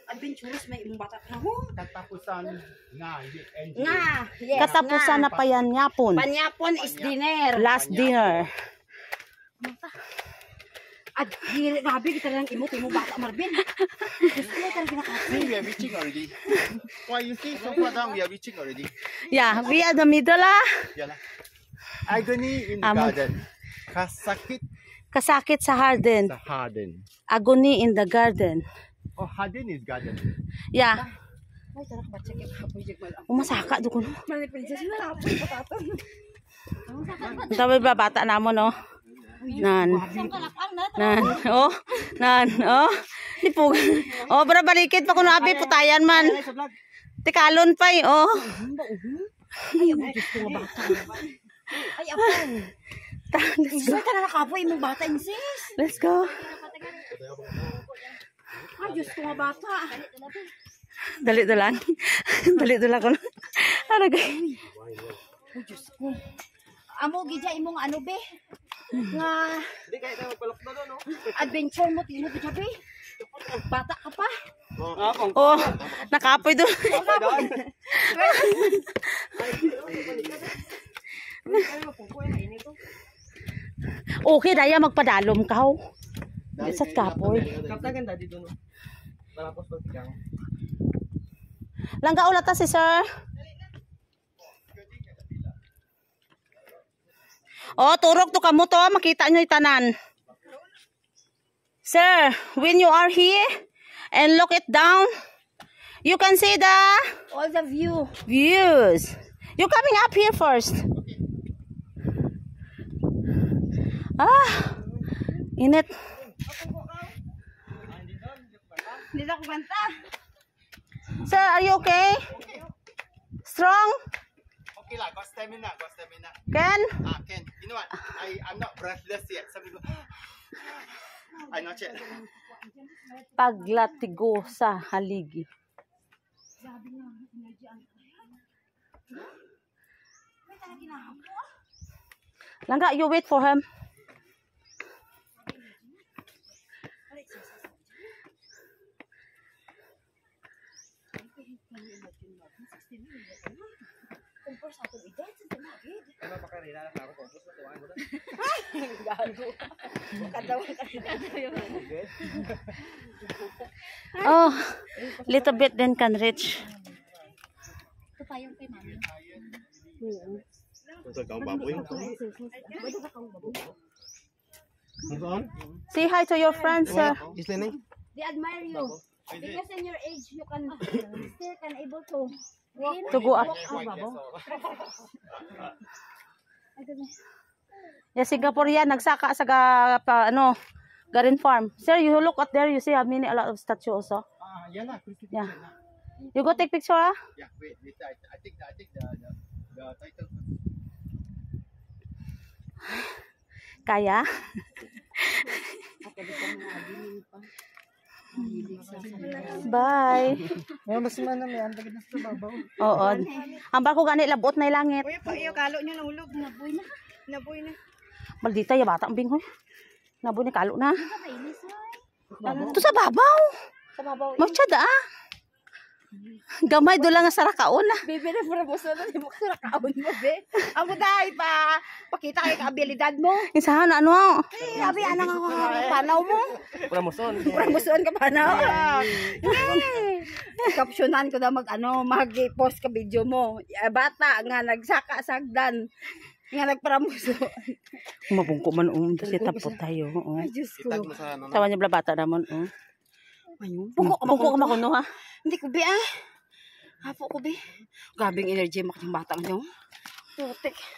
Adventurous may imong bata na ho. Katapusan nga, Yes, Katapusan na pa yan yapon. Panyapon is dinner. Last dinner. At grabe kita lang imong bata Marvin. See, we are reaching already. Why you see so far down? We are reaching already. Yeah, we are the middle Yeah. Agony in the garden. Kasakit sa harden. Sa garden. Agony in the garden. Oh, garden is garden. Yeah. Ay, tarak ba check kapoy jeg mal. Umasaka do kuno. Mali princess na apoy pataton. Daway ba bata namon no? Nan. Oh. Nan. Oh. Dipug. Oh, bara balikit pa kuno abi putayan man. Tikalon pa oh. Ay, amo gusto nga bata. Ay, apo. Let's go. Tara na kapoy imong bata insis. Let's go. Ay, Diyos ko nga bata. Dali lang. Dali lang ko. Ano gay? Ay, Diyos ko. Amo gidya imong ano be? Nga Hindi kahit na magpalok na doon, no? adventure mo tino be jabe. Bata ka pa. Oh, nakapoy doon. Okay, daya magpadalom ka ho. Isat kapoy. Kaptagan dadi doon. Malapos pagkang. Langga ulat ta si sir. Oh, turok to kamo to, makita nyo itanan. Sir, when you are here and look it down, you can see the All the view. views. You coming up here first. Ah, init. Hindi na ko banta. Sir, are you okay? Strong? Okay lah, got stamina, got stamina. Ken? Ken, you know what? I'm not breathless yet. Some people, I'm not yet. Paglatigo sa haligi. Langga, you wait for him. Oh, little bit then can reach. Ito pa yung kay mami. Say hi to your friends, sir. They admire you. Because in your age, you can still can able to walk. To go up. Yeah, Singaporean nagsaka sa ano, garden farm. Sir, you look at there, you see how many a lot of statue also. Yeah lah. Yeah. You go take picture, ah? Yeah, wait. I think the title. Kaya? Bye. Mas man na may antagid na sa babaw. Oo. Ang barko gani labot na langit. Uy, pa iyo kalo niyo na ulog, naboy na. Naboy na. Maldita ya bata ang binghoy. Naboy ni kalo na. Ito sa babaw. Sa babaw. Magtsada ah. Gamay do lang nga sa rakaon na. Bebe na pura mo sa mo sa kaon mo be. Amo dai pa pakita kay kaabilidad mo. Isahan ano? Sabi ana nga panaw mo. Promoson. Promoson ka panaw. Captionan ko na mag-post ka video mo. Bata nga nagsaka sagdan. Nga nagpromoso. Mabungko man kasi tapos tayo. Ay Diyos ko. Tawa niya bata namon. Ayun. Pungko ka makuno ha. Hindi ko be Hapo ko be. Gabing energy makang bata mo. Putik.